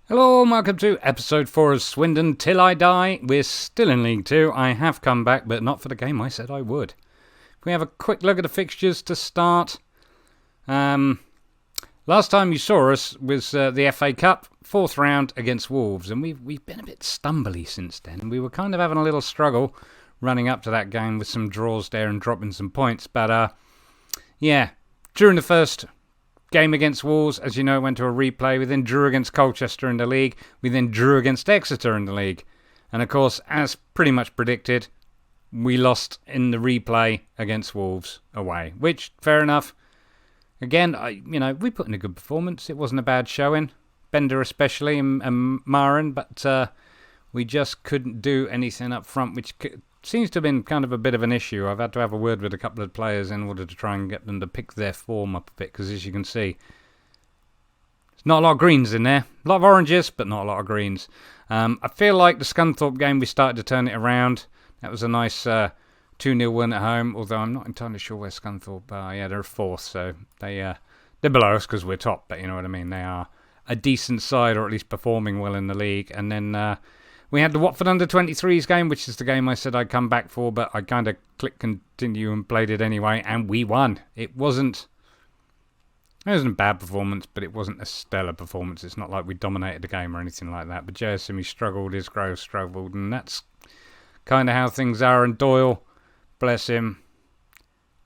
Hello and welcome to episode 4 of Swindon Till I Die. We're still in League 2. I have come back, but not for the game I said I would. If we have a quick look at the fixtures to start. Last time you saw us was the FA Cup, 4th round against Wolves. And we've been a bit stumbly since then. We were kind of having a little struggle running up to that game with some draws there and dropping some points. But yeah, during the first game against Wolves, as you know, went to a replay. We then drew against Colchester in the league. We then drew against Exeter in the league. And of course, as pretty much predicted, we lost in the replay against Wolves away. Which, fair enough. Again, we put in a good performance. It wasn't a bad showing. Bender especially and Marin. But we just couldn't do anything up front, which seems to have been kind of a bit of an issue. I've had to have a word with a couple of players in order to try and get them to pick their form up a bit. Because as you can see, there's not a lot of greens in there. A lot of oranges, but not a lot of greens. I feel like the Scunthorpe game, we started to turn it around. That was a nice 2-0 win at home. Although I'm not entirely sure where Scunthorpe are. Yeah, they're 4th. So they're below us because we're top. But you know what I mean. They are a decent side, or at least performing well in the league. And then we had the Watford Under-23s game, which is the game I said I'd come back for, but I kind of clicked continue and played it anyway, and we won. It wasn't a bad performance, but it wasn't a stellar performance. It's not like we dominated the game or anything like that. But JSM struggled, Isgrove struggled, and that's kind of how things are. And Doyle, bless him,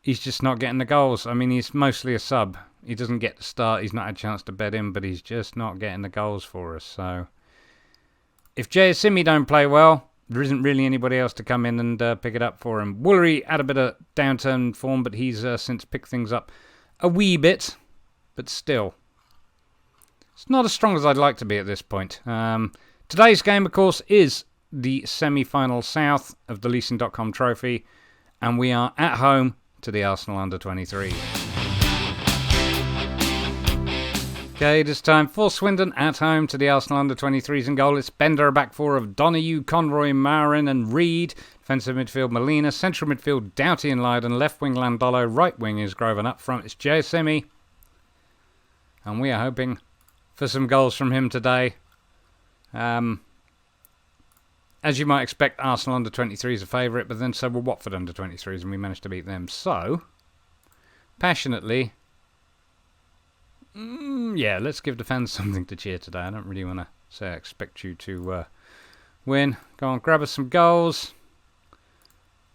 he's just not getting the goals. I mean, he's mostly a sub. He doesn't get the start. He's not had a chance to bed in, but he's just not getting the goals for us. So if JSM don't play well, there isn't really anybody else to come in and pick it up for him. Woolery had a bit of downturn form, but he's since picked things up a wee bit. But still, it's not as strong as I'd like to be at this point. Today's game, of course, is the semi-final south of the Leasing Dot Com Trophy. And we are at home to the Arsenal Under-23. Okay, this time for Swindon at home to the Arsenal Under-23s in goal. It's Bender, a back four of Donoghue, Conroy, Marin and Reed. Defensive midfield, Molina. Central midfield, Doughty and Leiden. Left wing, Landolo. Right wing is Grove. And up front, it's JSM. And we are hoping for some goals from him today. As you might expect, Arsenal Under-23s are a favourite, but then so were Watford Under-23s, and we managed to beat them. So, passionately, yeah, let's give the fans something to cheer today. I don't really want to say I expect you to win. Go on, grab us some goals.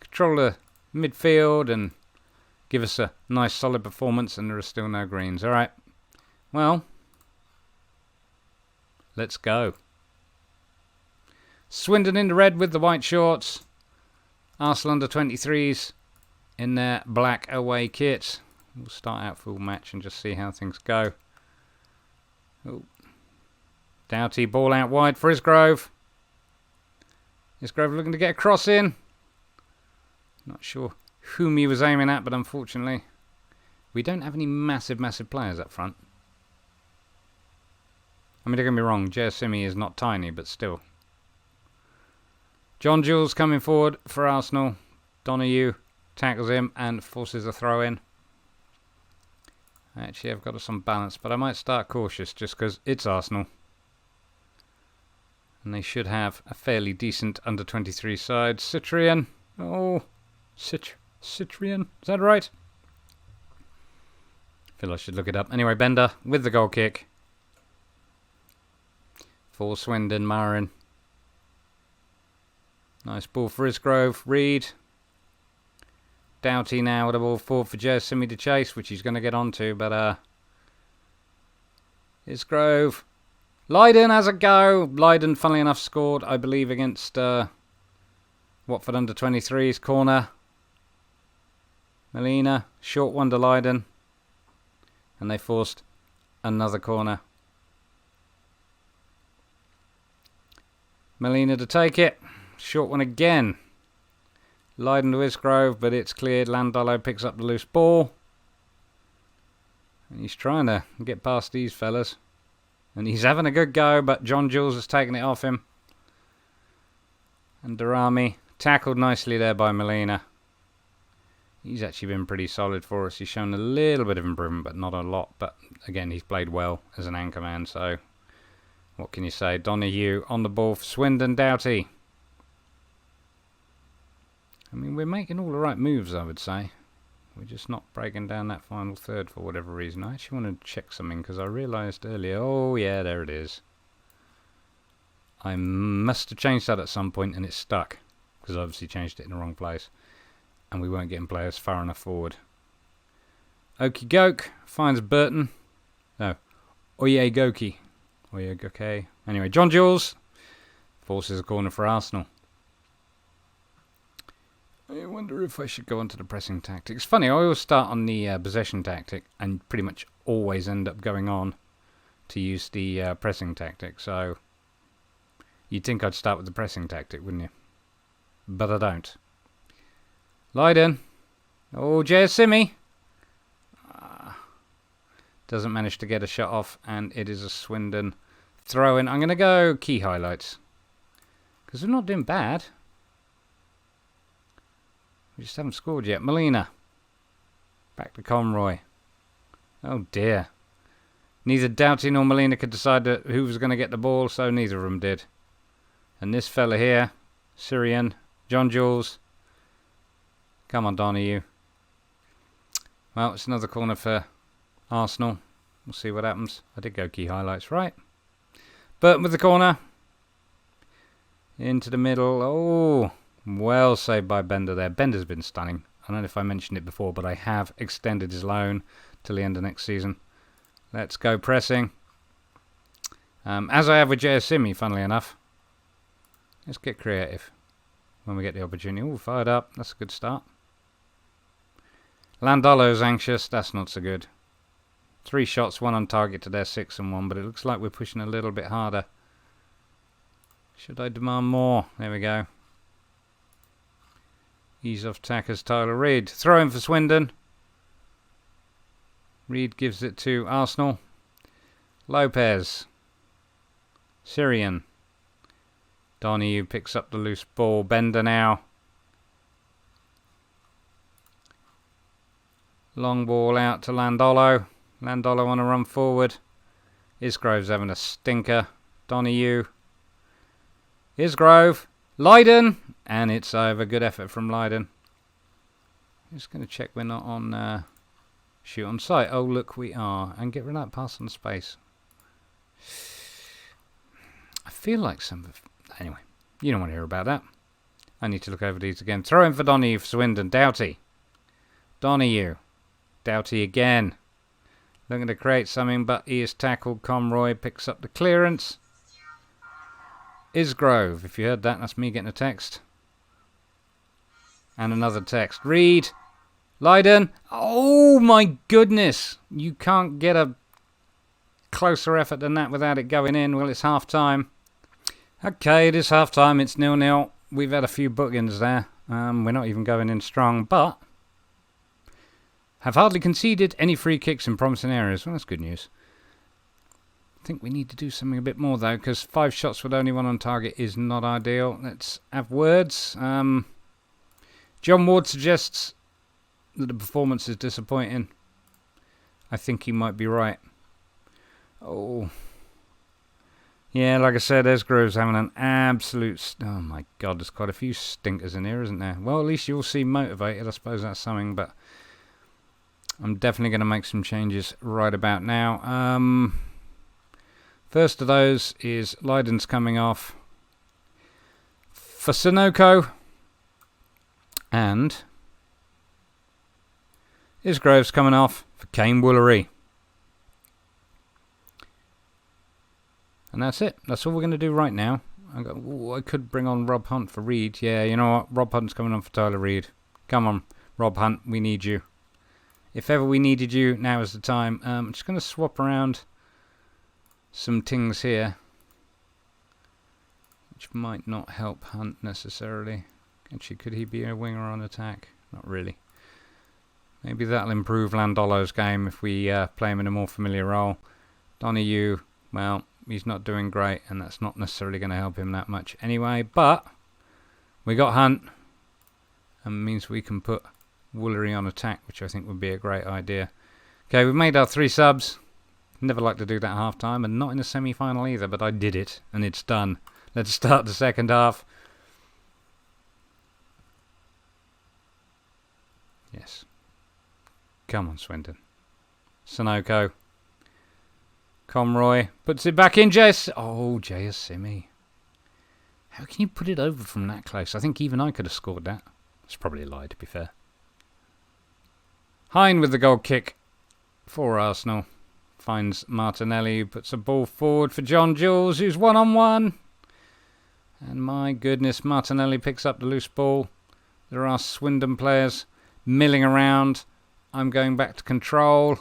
Control the midfield and give us a nice solid performance, and there are still no greens. All right, well, let's go. Swindon in the red with the white shorts. Arsenal Under-23s in their black away kit. We'll start out full match and just see how things go. Oh. Doughty, ball out wide for Isgrove. Isgrove looking to get a cross in. Not sure whom he was aiming at, but unfortunately we don't have any massive players up front. I mean, don't get me wrong, JSM is not tiny, but still. John Jules coming forward for Arsenal. Donoghue tackles him and forces a throw in. Actually, I've got us on balance, but I might start cautious just because it's Arsenal. And they should have a fairly decent Under-23 side. Citrian. Oh, Citrian. Is that right? I feel I should look it up. Anyway, Bender with the goal kick. For Swindon, Marin. Nice ball for Isgrove. Reed. Doughty now with a ball forward for JSM to chase, which he's going to get onto, but Isgrove. Leiden has a go. Leiden, funnily enough, scored, I believe, against Watford Under-23's corner. Molina, short one to Leiden. And they forced another corner. Molina to take it. Short one again. Leiden to Isgrove, but it's cleared. Landolo picks up the loose ball. And he's trying to get past these fellas. And he's having a good go, but John Jules has taken it off him. And Darami tackled nicely there by Molina. He's actually been pretty solid for us. He's shown a little bit of improvement, but not a lot. But again, he's played well as an anchor man, so What can you say? Donahue on the ball for Swindon. Doughty. I mean, we're making all the right moves, I would say. We're just not breaking down that final third for whatever reason. I actually want to check something because I realised earlier. Oh, yeah, there it is. I must have changed that at some point and it's stuck. Because I obviously changed it in the wrong place. And we weren't getting players far enough forward. Okie Goke finds Burton. No. Oye Goki. Oye Goke. Anyway, John Jules forces a corner for Arsenal. I wonder if I should go on to the pressing tactic. It's funny, I always start on the possession tactic and pretty much always end up going on to use the pressing tactic. So you'd think I'd start with the pressing tactic, wouldn't you? But I don't. Leiden. Oh, Simi. Doesn't manage to get a shot off, and it is a Swindon throw-in. I'm going to go key highlights. Because we're not doing bad. We just haven't scored yet. Molina. Back to Conroy. Oh dear. Neither Doughty nor Molina could decide who was going to get the ball, so neither of them did. And this fella here, Syrian, John Jules. Come on, Donahue. Well, it's another corner for Arsenal. We'll see what happens. I did go key highlights, right? Burton with the corner. Into the middle. Oh, well saved by Bender there. Bender's been stunning. I don't know if I mentioned it before, but I have extended his loan till the end of next season. Let's go pressing. As I have with Simi, funnily enough. Let's get creative when we get the opportunity. Oh, fired up. That's a good start. Landolo's anxious. That's not so good. 3 shots, 1 on target to their 6 and 1, but it looks like we're pushing a little bit harder. Should I demand more? There we go. Ease off tackers, Tyler Reid. Throw in for Swindon. Reid gives it to Arsenal. Lopez. Syrian. Donahue picks up the loose ball. Bender now. Long ball out to Landolo. Landolo on a run forward. Isgrove's having a stinker. Donahue. Isgrove. Leiden. And it's over. Good effort from Leiden. Just going to check we're not on shoot on sight. Oh, look, we are. And get rid of that pass on space. I feel like some of... Anyway, you don't want to hear about that. I need to look over these again. Throw in for Donahue for Swindon. Doughty. Donahue. Doughty again. Looking to create something, but he is tackled. Conroy picks up the clearance. Isgrove. If you heard that, that's me getting a text. And another text. Reid. Leiden. Oh my goodness. You can't get a closer effort than that without it going in. Well, it's half time. Okay, it is half time. It's 0-0. We've had a few bookings there. We're not even going in strong, but have hardly conceded any free kicks in promising areas. Well, that's good news. I think we need to do something a bit more, though, because 5 shots with only 1 on target is not ideal. Let's have words. John Ward suggests that the performance is disappointing. I think he might be right. Oh. Yeah, like I said, Esgrove's having an absolute... Oh, my God, there's quite a few stinkers in here, isn't there? Well, at least you'll seem motivated. I suppose that's something, but I'm definitely going to make some changes right about now. First of those is Leiden's coming off for Sunoco. And Isgrove's coming off for Kane Woolery. And that's it. That's all we're going to do right now. I could bring on Rob Hunt for Reid. Yeah, you know what? Rob Hunt's coming on for Tyler Reid. Come on, Rob Hunt. We need you. If ever we needed you, now is the time. I'm just going to swap around some things here, which might not help Hunt necessarily. Actually, could he be a winger on attack? Not really. Maybe that'll improve Landolo's game if we play him in a more familiar role. Donahue, well, he's not doing great, and that's not necessarily going to help him that much anyway. But we got Hunt, and means we can put Woolery on attack, which I think would be a great idea. Okay, we've made our 3 subs. Never like to do that half time, and not in a semi-final either, but I did it, and it's done. Let's start the second half. Yes. Come on, Swindon. Sonoko. Conroy puts it back in. Simi. How can you put it over from that close? I think even I could have scored that. It's probably a lie, to be fair. Hine with the goal kick for Arsenal. Finds Martinelli, who puts a ball forward for John Jules, who's one-on-one. And my goodness, Martinelli picks up the loose ball. There are Swindon players milling around. I'm going back to control.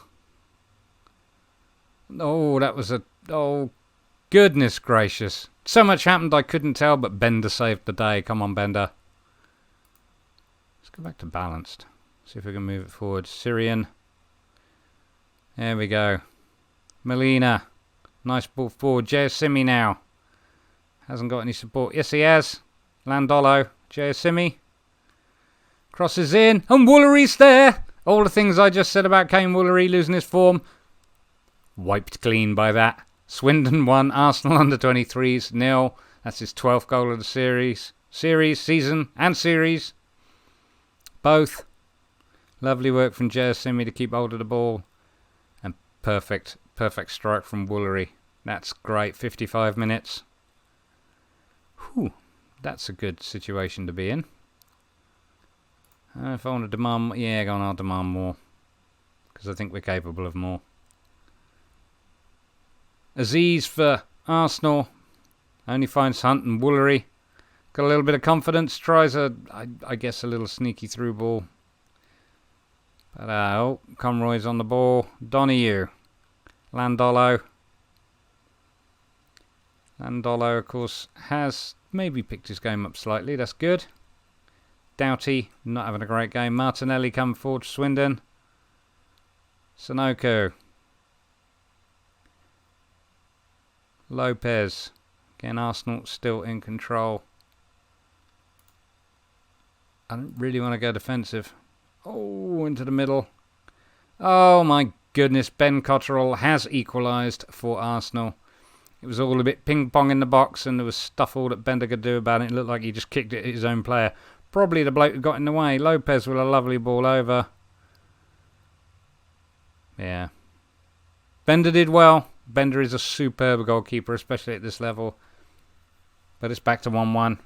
Oh, that was a... Oh, goodness gracious. So much happened I couldn't tell, but Bender saved the day. Come on, Bender. Let's go back to balanced. See if we can move it forward. Syrian. There we go. Molina. Nice ball forward. Simi now. Hasn't got any support. Yes, he has. Landolo. Simi. Crosses in. And Woolery's there. All the things I just said about Kane Woolery losing his form. Wiped clean by that. Swindon 1. Arsenal under-23s 0. That's his 12th goal of the series. Season, and series. Both. Lovely work from Simi to keep hold of the ball. And perfect strike from Woolery. That's great. 55 minutes. Whew. That's a good situation to be in. If I want to demand... Yeah, go on, I'll demand more. Because I think we're capable of more. Aziz for Arsenal. Only finds Hunt and Woolery. Got a little bit of confidence. Tries I guess a little sneaky through ball. But Conroy's on the ball. Donahue. Landolo. Landolo, of course, has maybe picked his game up slightly. That's good. Doughty, not having a great game. Martinelli come forward to Swindon. Sonoko. Lopez. Again, Arsenal still in control. I don't really want to go defensive. Oh, into the middle. Oh my goodness, Ben Cotterill has equalised for Arsenal. It was all a bit ping-pong in the box, and there was stuff all that Bender could do about it. It looked like he just kicked it at his own player. Probably the bloke who got in the way. Lopez with a lovely ball over. Yeah. Bender did well. Bender is a superb goalkeeper, especially at this level. But it's back to 1-1.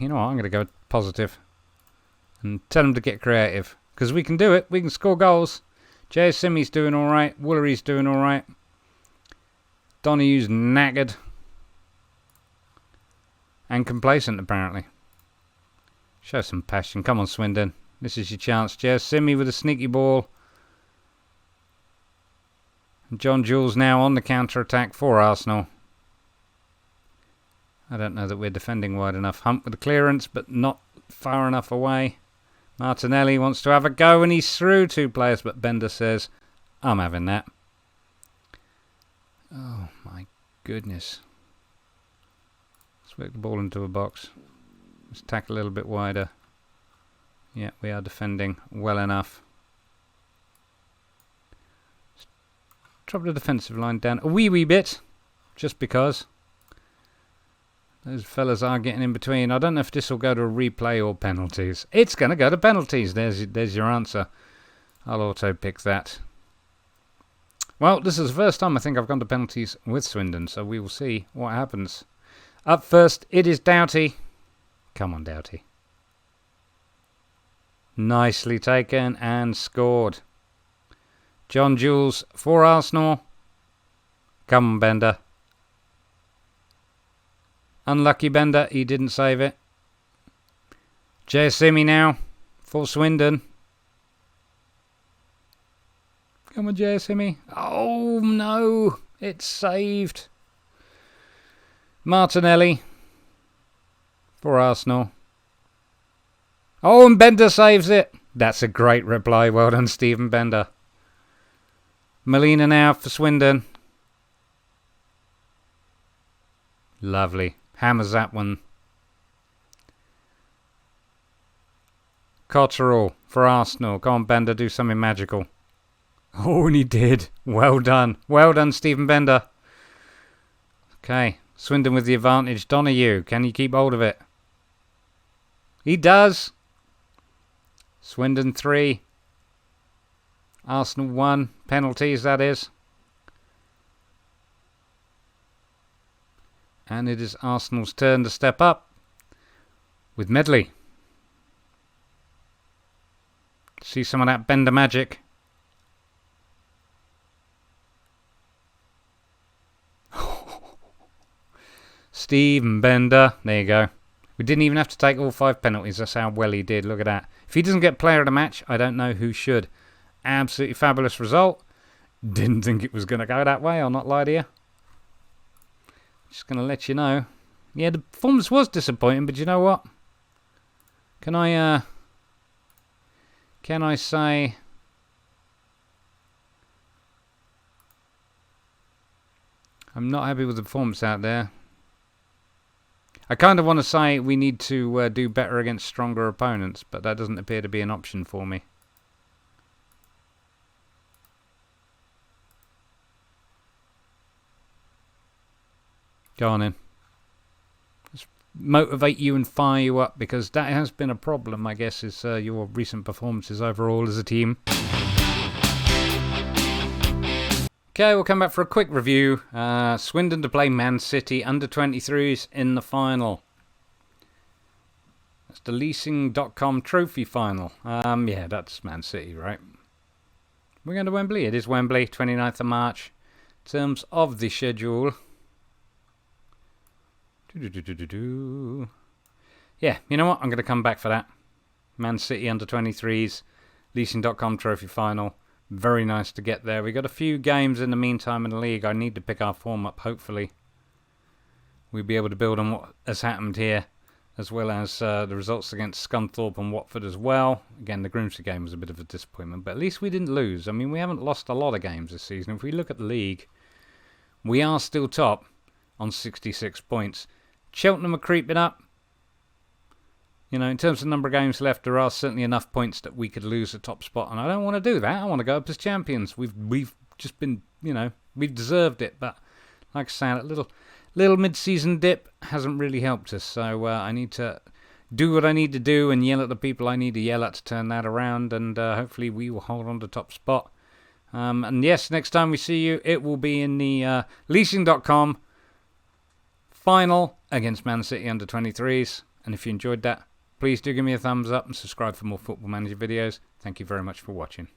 You know what? I'm going to go positive. And tell him to get creative. Because we can do it. We can score goals. Simi's doing alright. Woolery's doing alright. Donahue's knackered. And complacent, apparently. Show some passion. Come on, Swindon. This is your chance. Simi with a sneaky ball. And John Jules now on the counter-attack for Arsenal. I don't know that we're defending wide enough. Hunt with the clearance, but not far enough away. Martinelli wants to have a go, and he's through two players, but Bender says, I'm having that. Oh, my goodness. Let's work the ball into a box. Let's tack a little bit wider. Yeah, we are defending well enough. Let's drop the defensive line down a wee bit, just because. Those fellas are getting in between. I don't know if this will go to a replay or penalties. It's going to go to penalties. There's your answer. I'll auto-pick that. Well, this is the first time I think I've gone to penalties with Swindon, so we will see what happens. Up first, it is Doughty. Come on, Doughty. Nicely taken and scored. John Jules for Arsenal. Come on, Bender. Unlucky Bender, he didn't save it. Simi now for Swindon. Come on, Simi. Oh no, it's saved. Martinelli for Arsenal. Oh, and Bender saves it. That's a great reply. Well done, Stephen Bender. Molina now for Swindon. Lovely. Hammers that one. Cotterill for Arsenal. Go on, Bender, do something magical. Oh, and he did. Well done. Well done, Stephen Bender. Okay, Swindon with the advantage. Donahue, can you keep hold of it? He does. Swindon 3. Arsenal 1. Penalties, that is. And it is Arsenal's turn to step up with Medley. See some of that Bender magic. Stephen Bender. There you go. We didn't even have to take all 5 penalties. That's how well he did. Look at that. If he doesn't get player of the match, I don't know who should. Absolutely fabulous result. Didn't think it was going to go that way. I'll not lie to you. Just going to let you know. Yeah, the performance was disappointing, but you know what? Can I say... I'm not happy with the performance out there. I kind of want to say we need to do better against stronger opponents, but that doesn't appear to be an option for me. Go on in. Let's motivate you and fire you up, because that has been a problem, I guess, is your recent performances overall as a team. Okay, we'll come back for a quick review. Swindon to play Man City under-23s in the final. That's the Leasing Dot Com Trophy final. Yeah, that's Man City, right? We're going to Wembley. It is Wembley, 29th of March. In terms of the schedule. Yeah, you know what? I'm going to come back for that. Man City under-23s, Leasing.com Trophy final. Very nice to get there. We got a few games in the meantime in the league. I need to pick our form up, hopefully. We'll be able to build on what has happened here, as well as the results against Scunthorpe and Watford as well. Again, the Grimsby game was a bit of a disappointment, but at least we didn't lose. I mean, we haven't lost a lot of games this season. If we look at the league, we are still top on 66 points. Cheltenham are creeping up. You know, in terms of number of games left, there are certainly enough points that we could lose the top spot, and I don't want to do that. I want to go up as champions. We've just been, you know, we've deserved it, but like I say, that little mid-season dip hasn't really helped us. So I need to do what I need to do and yell at the people I need to yell at to turn that around, and hopefully we will hold on to top spot. And yes, next time we see you, it will be in the Leasing.com final against Man City under-23s. And if you enjoyed that, please do give me a thumbs up and subscribe for more Football Manager videos. Thank you very much for watching.